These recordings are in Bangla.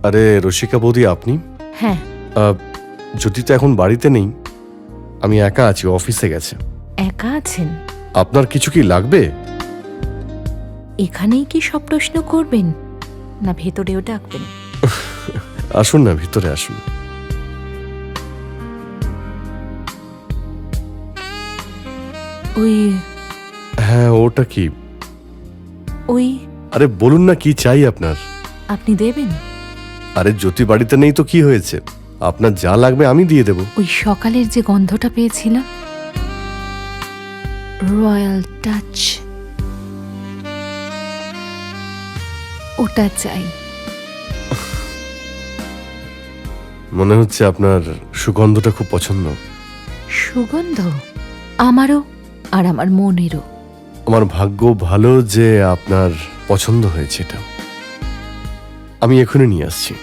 আরে রসিকা বৌদি, আপনি? হ্যাঁ। জ্যোতি তো এখন বাড়িতে নেই, আমি একা আছি, অফিসে গেছে। একা আছেন? আপনার কিছু কি লাগবে? এখানেই কি সব প্রশ্ন করবেন, না ভেতরেও ডাকবেন? আসুন না, ভিতরে আসুন। ওই হ্যাঁ, ওটা কি? ওই আরে বলুন না, কি চাই আপনার? আপনি দেবেন? আরে জ্যোতি বাড়িতে নেই তো কি হয়েছে, আপনার যা লাগবে আমি দিয়ে দেব। ওই সকালের যে গন্ধটা পেয়েছিলাম, রয়্যাল টাচ, ওটা চাই। মনে হচ্ছে আপনার সুগন্ধটা খুব পছন্দ। সুগন্ধ? আমারও, আর আমার মনেরও। আমার ভাগ্য ভালো যে আপনার পছন্দ হয়েছে এটা। আমি এখনই নিয়ে আসছি।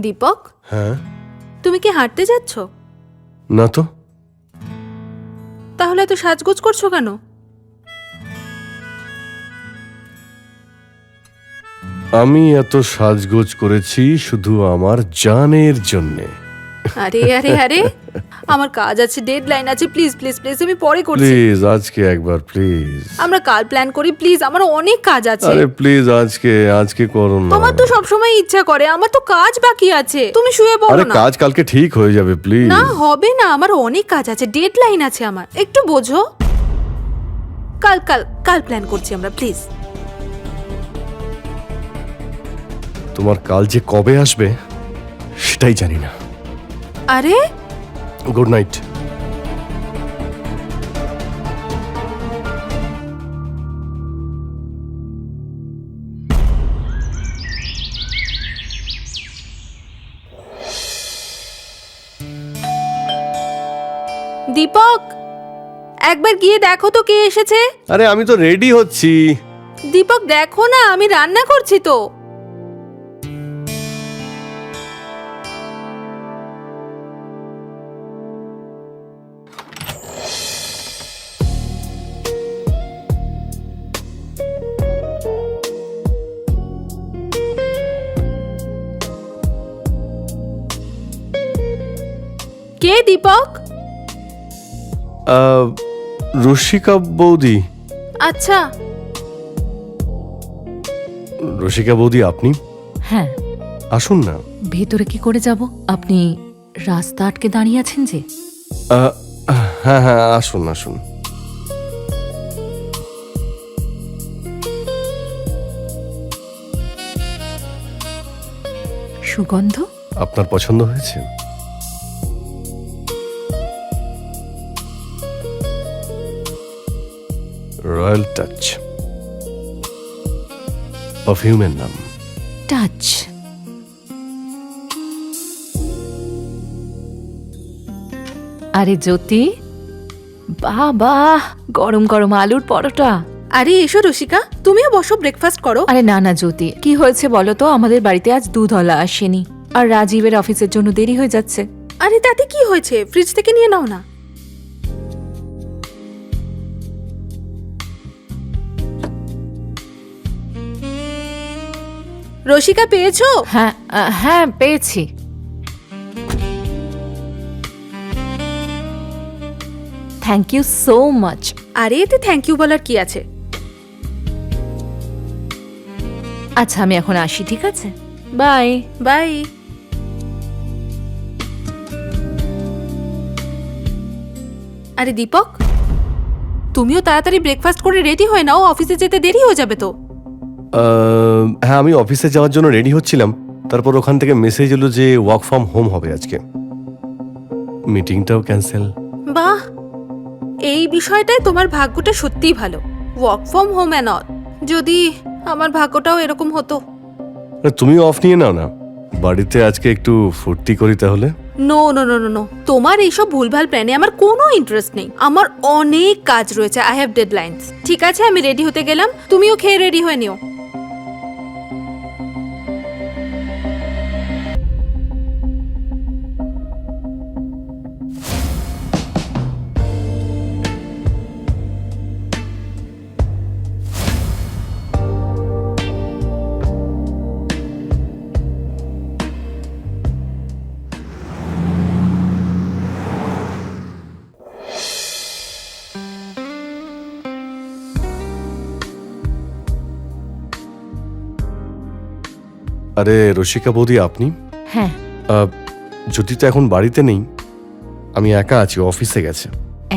দীপক, হ্যাঁ? তুমি কি হাঁটতে যাচ্ছ? না তো। তাহলে এত সাজগোজ করছো কেন? আমি এত সাজগোজ করেছি শুধু আমার জানের জন্যে। আরে আরে আরে, আমার কাজ আছে, ডেডলাইন আছে, প্লিজ প্লিজ প্লিজ, আমি পরে করছি। প্লিজ আজকে একবার, প্লিজ। আমরা কাল প্ল্যান করি, প্লিজ, আমার অনেক কাজ আছে। আরে প্লিজ আজকে করো না। তোমার তো সবসময় ইচ্ছা করে, আমার তো কাজ বাকি আছে, তুমি শুয়ে আরে পড়ো না। কাজ কালকে ঠিক হয়ে যাবে, প্লিজ। না হবে না, আমার অনেক কাজ আছে, ডেডলাইন আছে আমার, একটু বোঝো। কাল কাল কাল প্ল্যান করছি আমরা, প্লিজ। তোমার কাল যে কবে আসবে সেটাই জানি না। আরে গুড নাইট। দীপক, একবার গিয়ে দেখো তো কে এসেছে। আরে আমি তো রেডি হচ্ছি। দীপক দেখো না, আমি রান্না করছি তো। কে দীপক? রসিকা বৌদি। আচ্ছা, রসিকা বৌদি, আপনি? হ্যাঁ। আসুন না। ভেতরে কি করে যাব? আপনি রাস্তা আটকে দাঁড়িয়ে আছেন যে। হ্যাঁ হ্যাঁ, আসুন আসুন। সুগন্ধ আপনার পছন্দ হয়েছে? রয়্যাল টাচ, পারফিউমের নাম। টাচ। আরে জ্যোতি, বাবা, গরম গরম আলুর পরোটা। আরে এসো রসিকা, তুমিও বসো, ব্রেকফাস্ট করো। আরে না না জ্যোতি, কি হয়েছে বলো তো? আমাদের বাড়িতে আজ দুধওয়ালা আসেনি, আর রাজীবের অফিসের জন্য দেরি হয়ে যাচ্ছে। আরে তাতে কি হয়েছে, ফ্রিজ থেকে নিয়ে নাও না। রসিকা পেয়েছো? হ্যাঁ হ্যাঁ, পেয়েছি। Thank you so much. আরে এতে থ্যাংক ইউ বলার কি আছে? আচ্ছা আমি এখন আসি, ঠিক আছে? Bye bye. আরে দীপক, তুমিও তাড়াতাড়ি ব্রেকফাস্ট করে রেডি হয়ে নাও, অফিসে যেতে দেরি হয়ে যাবে তো। হ্যাঁ, আমি অফিসে যাওয়ার জন্য রেডি হচ্ছিলাম, তারপর ওখান থেকে মেসেজ এলো যে ওয়ার্ক ফ্রম হোম হবে আজকে। মিটিংটাও ক্যান্সেল। বাহ, এই বিষয়টায় তোমার ভাগ্যটা সত্যিই ভালো। Work from home and all. যদি আমার ভাগ্যটাও এরকম হতো। তুমিও অফ নিয়ে নাও না, বাড়িতে আজকে একটু ফুর্তি করি তাহলে। No no no no no, তোমার এইসব ভুলভাল প্ল্যানে আমার কোনো ইন্টারেস্ট নেই। আমার অনেক কাজ রয়েছে, আই হ্যাভ ডেডলাইন্স। ঠিক আছে, আমি রেডি হতে গেলাম, তুমিও খেয়ে রেডি হয়ে নিও। আরে রসিকা বৌদি, আপনি? হ্যাঁ, জ্যোতি তো এখন বাড়িতে নেই, আমি একা আছি, অফিসে গেছে।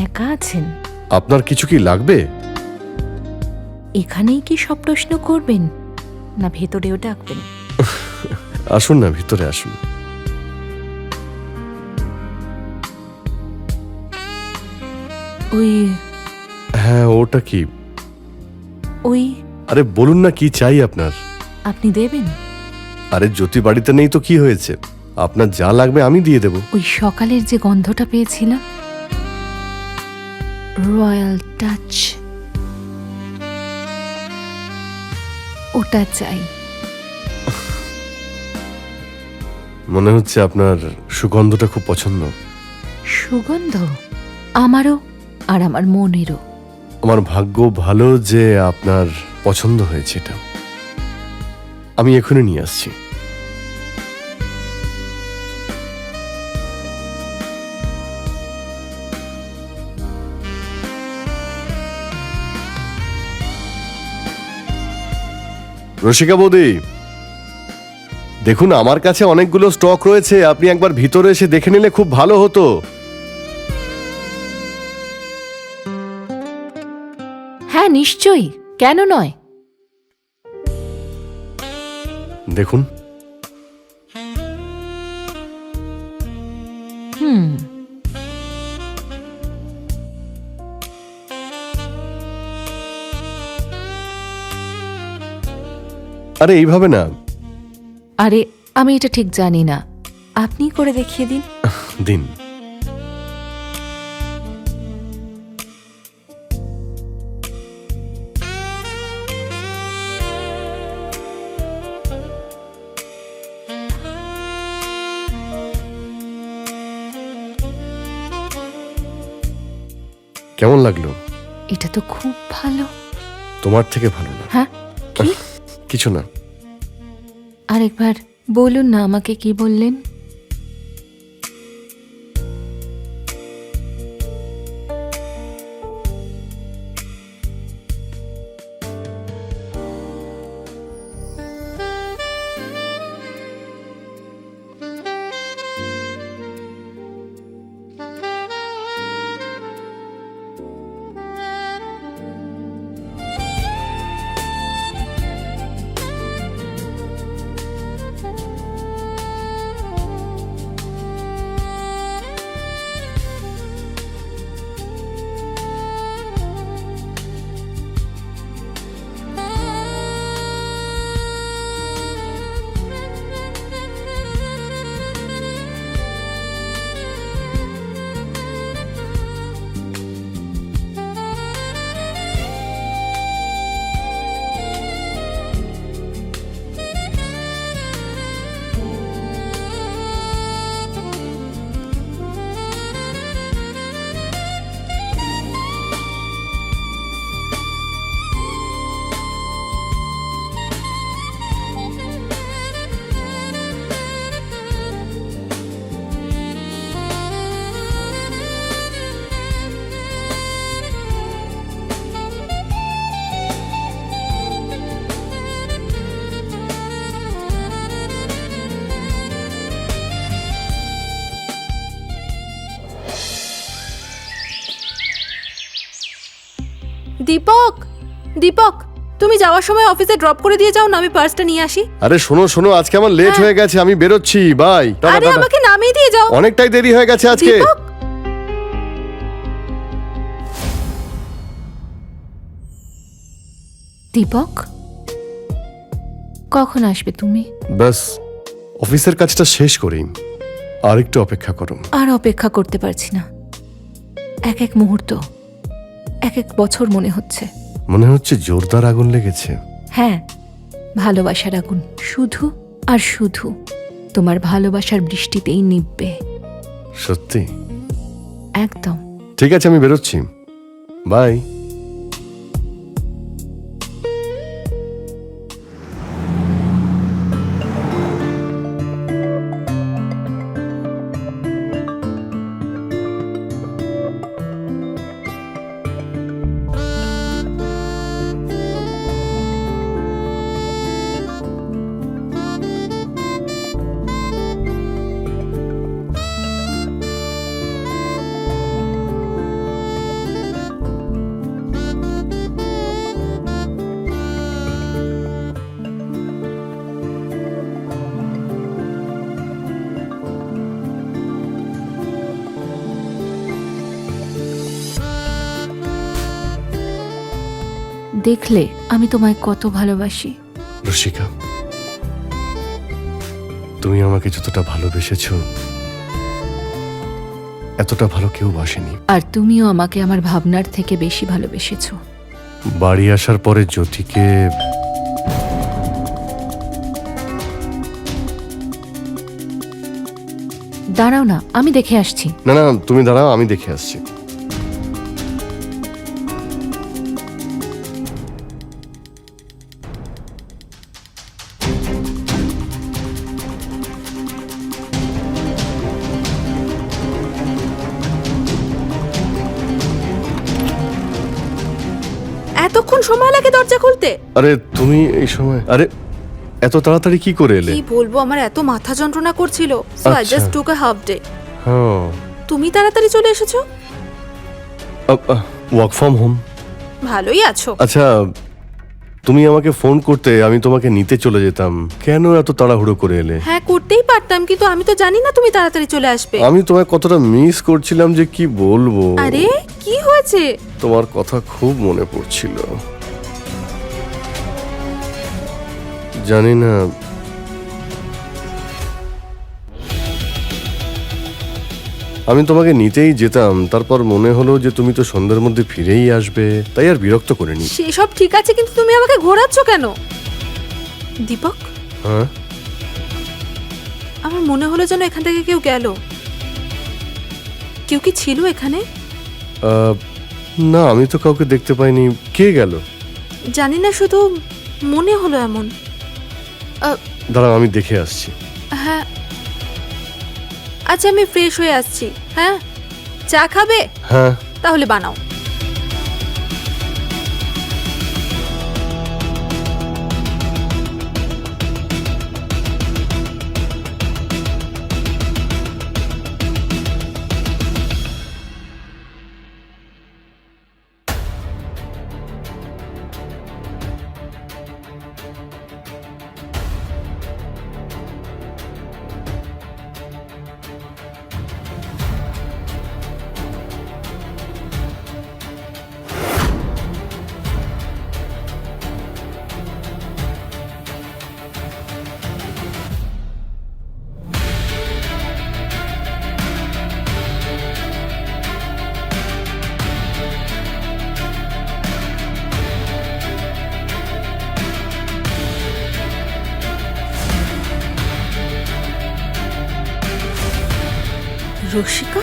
একা আছেন? আপনার কিছু কি লাগবে? এখানেই কি সব প্রশ্ন করবেন, না ভেতরেও ডাকবেন? আসুন না, ভিতরে আসুন। ওই হ্যাঁ, ওটা কি? ওই আরে বলুন না, কি চাই আপনার? আপনি দেবেন? আরে জ্যোতি বাড়িতে নেই তো কি হয়েছে, আপনার যা লাগবে আমি দিয়ে দেব। ওই সকালের যে গন্ধটা পেয়েছিলাম, রয়্যাল টাচ, ওটা চাই। মনে হচ্ছে আপনার সুগন্ধটা খুব পছন্দ। সুগন্ধ আমারও, আর আমার মনেরও। আমার ভাগ্য ভালো যে আপনার পছন্দ হয়েছে এটা। আমি এখনই নিয়ে আসছি। রসিকা বৌদি, দেখুন আমার কাছে অনেকগুলো স্টক রয়েছে, আপনি একবার ভিতরে এসে দেখে নিলে খুব ভালো হতো। হ্যাঁ নিশ্চয়ই, কেন নয়। দেখুন। হুম, আরে এইভাবে না, আরে আমি এটা ঠিক জানি না, আপনি করে দেখিয়ে দিন। দিন। কেমন লাগলো? এটা তো খুব ভালো। তোমার থেকে ভালো না। হ্যাঁ, কি? কিছু না। আরেকবার বলুন না, আমাকে কি বললেন? দীপক, দীপক, তুমি যাওয়ার সময় অফিসে ড্রপ করে দিয়ে যাও না, আমি পার্সটা নিয়ে আসি। আরে শোনো শোনো, আজকে আমার লেট হ্যাঁ। হয়ে গেছে, আমি বেরোচ্ছি, বাই। টাটা, আরে টাটা। আমাকে নামিয়ে দিয়ে যাও। অনেকটাই দেরি হয়ে গেছে আজকে। দীপক, দীপক, কখন আসবে তুমি? ব্যাস অফিসের কাজটা শেষ করি, আর একটু অপেক্ষা করো। আর অপেক্ষা করতে পারছি না। এক এক মুহূর্ত, এক এক বছর মনে হচ্ছে। মনে হচ্ছে জোরদার আগুন লেগেছে। হ্যাঁ, ভালোবাসার আগুন, শুধু আর শুধু তোমার ভালোবাসার বৃষ্টিতেই নিববে। সত্যি? একদম। ঠিক আছে, আমি বেরোচ্ছি, বাই। দেখলে আমি তোমায় কত ভালোবাসি। রসিকা, তুমি আমাকে যতটা ভালোবেসেছ এতটা ভালো কেউ বাসেনি। আর তুমিও আমাকে আমার ভাবনার থেকে বেশি ভালোবেসেছো। বাড়ি আসার পরে জ্যোতিকে দাঁড়াও না, আমি দেখে আসছি। না না, তুমি দাঁড়াও, আমি দেখে আসছি। এতক্ষণ সময় লাগে দরজা খুলতে? আরে তুমি এই সময়, আরে এত তাড়াতাড়ি কি করে এলে? কি বলবো, আমার এত মাথা যন্ত্রণা করছিল, সো আই আচ্ছা। জাস্ট টুক আ হাফ ডে। হ্যাঁ, তুমি তাড়াতাড়ি চলে এসেছো, ওয়ার্ক ফ্রম হোম। ভালোই আছো। আচ্ছা, তুমি আমাকে ফোন করতে, আমি তোমাকে নিতে চলে যেতাম। কেন এত তাড়াহুড়ো করে এলে? হ্যাঁ, করতেই পারতাম, কিন্তু আমি তো জানি না তুমি তাড়াতাড়ি চলে আসবে। আমি তোমায় কতটা মিস করছিলাম যে কি বলবো। আরে কি হয়েছে? তোমার কথা খুব মনে পড়ছিল। জানি না, আমি তোমাকে নিতেই যেতাম, তারপর মনে হলো যে তুমি তো সন্ধ্যার মধ্যে ফিরেই আসবে, তাই আর বিরক্ত করিনি। সেসব ঠিক আছে, কিন্তু তুমি আমাকে ঘোরাচ্ছ কেন? দীপক, হ্যাঁ, আমার মনে হলো যেন এখান থেকে কেউ গেল। কেউ কি ছিল এখানে? না, আমি তো কাউকে দেখতে পাইনি। কে গেল জানি না, শুধু মনে হলো এমন। দাঁড়াও, আমি দেখে আসছি। হ্যাঁ, আচ্ছা, আমি ফ্রেশ হয়ে আসছি। হ্যাঁ, চা খাবে? হ্যাঁ, তাহলে বানাও। রসিকা,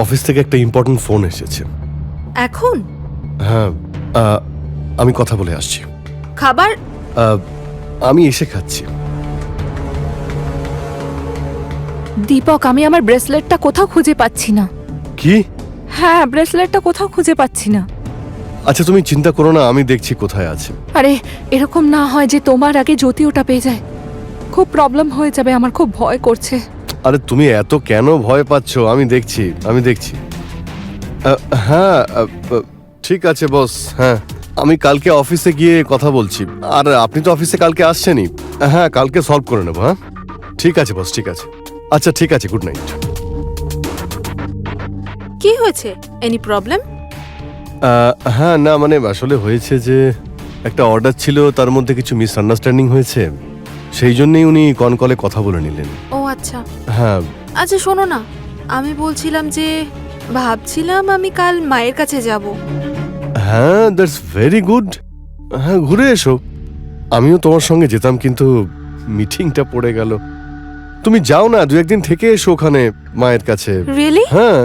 অফিস থেকে একটা ইম্পর্টেন্ট ফোন এসেছে। এখন হ্যাঁ, আমি কথা বলে আসছি। খাবার? আমি এসে খাচ্ছি। দীপক, আমি আমার ব্রেসলেটটা কোথাও খুঁজে পাচ্ছি না। কি? হ্যাঁ, ব্রেসলেটটা কোথাও খুঁজে পাচ্ছি না। আচ্ছা, তুমি চিন্তা করো না, আমি দেখছি কোথায় আছে। আরে এরকম না হয় যে তোমার আগে জ্যোতি ওটা পেয়ে যায়, খুব প্রবলেম হয়ে যাবে, আমার খুব ভয় করছে। আরে তুমি এত কেন ভয় পাচ্ছ? আমি দেখছি, আমি দেখছি। হ্যাঁ, ঠিক আছে বস। হ্যাঁ, আমি কালকে অফিসে গিয়ে কথা বলছি। আর আপনি তো অফিসে কালকে আসছেনই। হ্যাঁ, কালকে সলভ করে নেবো। হ্যাঁ, ঠিক আছে বস, ঠিক আছে। আচ্ছা, ঠিক আছে, গুড নাইট। কি হয়েছে? Any problem? হ্যাঁ, না মানে আসলে হয়েছে যে একটা অর্ডার ছিল, তার মধ্যে কিছু মিসআন্ডারস্ট্যান্ডিং হয়েছে, সেই জন্যই উনি কলে কথা বলে নিলেন। ও আচ্ছা। হ্যাঁ, আচ্ছা শোনো না, আমি বলছিলাম যে ভাবছিলাম আমি কাল মায়ের কাছে যাব। হ্যাঁ, দ্যাটস ভেরি গুড। হ্যাঁ, ঘুরে এসো। আমিও তোমার সঙ্গে যেতাম, কিন্তু মিটিংটা পড়ে গেল। তুমি যাও না, দু একদিন থেকে এসো ওখানে মায়ের কাছে। রিয়েলি? হ্যাঁ,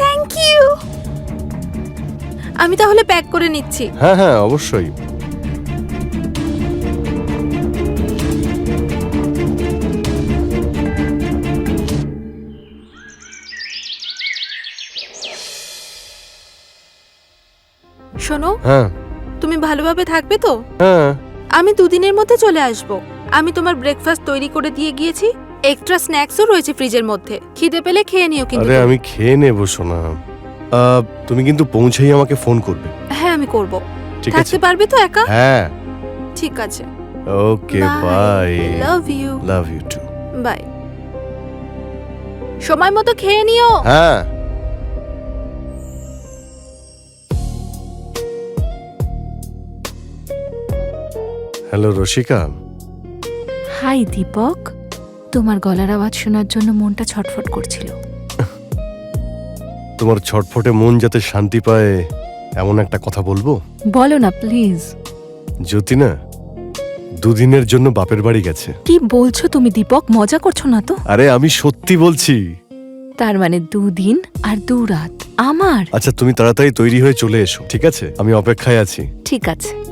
থ্যাংক ইউ। আমি তাহলে প্যাক করে নিচ্ছি। হ্যাঁ, হ্যাঁ, অবশ্যই। শোনো, হ্যাঁ, তুমি ভালোভাবে থাকবে তো? হ্যাঁ, আমি দুদিনের মধ্যে চলে আসব। আমি তোমার ব্রেকফাস্ট তৈরি করে দিয়ে গিয়েছি, এক্সট্রা স্ন্যাক্সও রয়েছে ফ্রিজের মধ্যে, খিদে পেলে খেয়ে নিও। কিন্তু আরে আমি খেয়ে নেবো সোনা। তুমি কিন্তু পৌঁছেই আমাকে ফোন করবে। হ্যাঁ, আমি করব। ঠিক আছে থাকতে পারবে তো একা? হ্যাঁ ঠিক আছে, okay bye love you. Love you too bye. সময় মতো খেয়ে নিও। হ্যাঁ হ্যালো রসিকা হাই দীপক, তোমার গলার আওয়াজ শোনার জন্য মনটা ছটফট করছিল। তোমার ছটফটে মন যাতে শান্তি পায় এমন একটা কথা বলবো। বলো না প্লিজ। জ্যোতি না দুদিনের জন্য বাপের বাড়ি গেছে। কি বলছো তুমি দীপক? মজা করছো না তো? আরে আমি সত্যি বলছি। তার মানে 2 দিন আর 2 রাত আমার। আচ্ছা তুমি তাড়াতাড়ি তৈরি হয়ে চলে এসো, ঠিক আছে? আমি অপেক্ষায় আছি। ঠিক আছে।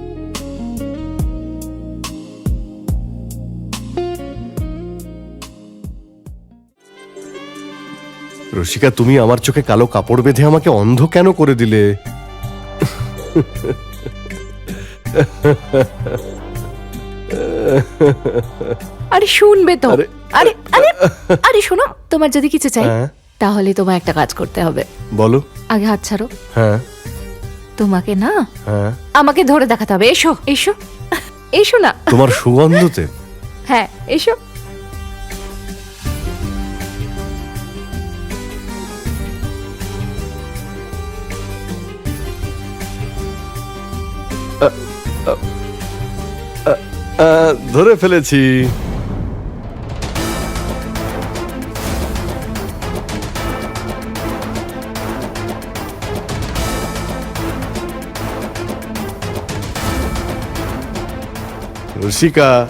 রসিকা তুমি আমার চোখে কালো কাপড় বেঁধে আমাকে অন্ধ কেন করে দিলে? আরে শুনবে তো। আরে- আরে আরে আরে শোনো, তোমার যদি কিছু চাই হ্যাঁ তাহলে তোমার একটা কাজ করতে হবে। বলো। আগে হাত ছাড়ো। হ্যাঁ তোমাকে না হ্যাঁ আমাকে ধরে দেখাতে হবে। এসো এসো এসো না। তোমার সুগন্ধতে হ্যাঁ এসো। ধরে ফেলেছি। রসিকা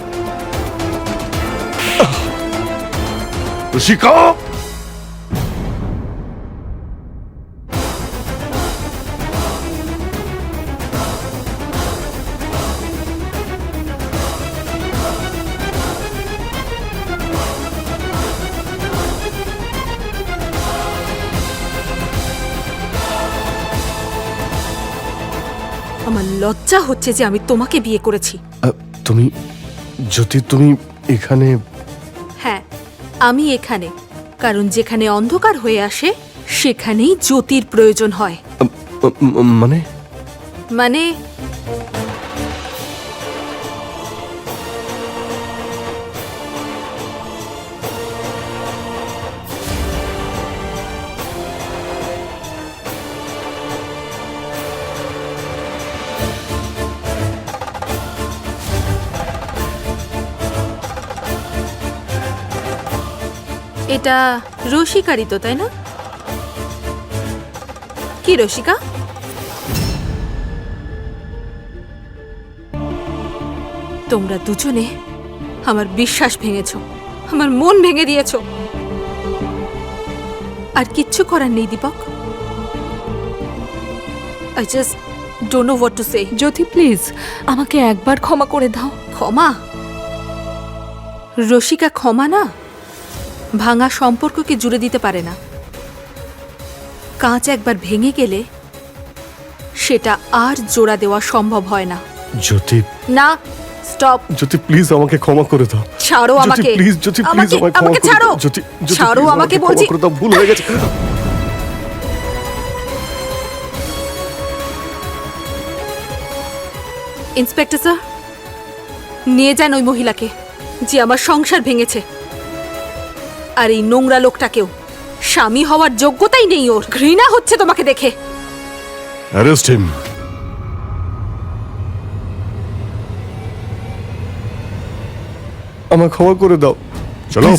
রসিকা আমার লজ্জা হচ্ছে যে আমি তোমাকে বিয়ে করেছি। তুমি জ্যোতি তুমি এখানে? হ্যাঁ, আমি এখানে কারণ যেখানে অন্ধকার হয়ে আসে সেখানেই জ্যোতির প্রয়োজন হয়। মানে মানে এটা রসিকারই তো, তাই না? কি রসিকা? তোমরা দুজনে আমার বিশ্বাস ভেঙেছো, আমার মন ভেঙে দিয়েছো। আর কিচ্ছু করার নেই Deepak. I just don't know what to say. Jyoti please আমাকে একবার ক্ষমা করে দাও। ক্ষমা? রসিকা ক্ষমা না, ভাঙা সম্পর্ককে জুড়ে দিতে পারে না। কাঁচ একবার ভেঙে গেলে সেটা আর জোড়া দেওয়া সম্ভব হয় না। জ্যোতি না, স্টপ। জ্যোতি প্লিজ আমাকে ক্ষমা করে দাও। ছাড়ো জ্যোতি আমাকে। প্লিজ, জ্যোতি প্লিজ আমাকে- আমাকে ক্ষমা আমাকে করে ছাড়ো। দাও। জ্যোতি জ্যোতি, ছাড়ো please আমাকে ক্ষমা বলছি। করে দাও, ভুল হয়ে গেছে। ইন্সপেক্টর স্যার, নিয়ে যান ওই মহিলাকে যে আমার সংসার ভেঙেছে। আর এই নোংরা লোকটাকেও। স্বামী হওয়ার যোগ্যতাই নেই ওর। ঘৃণা হচ্ছে তোমাকে দেখে। Arrest him. আমাকে ক্ষমা করে দাও। চলো।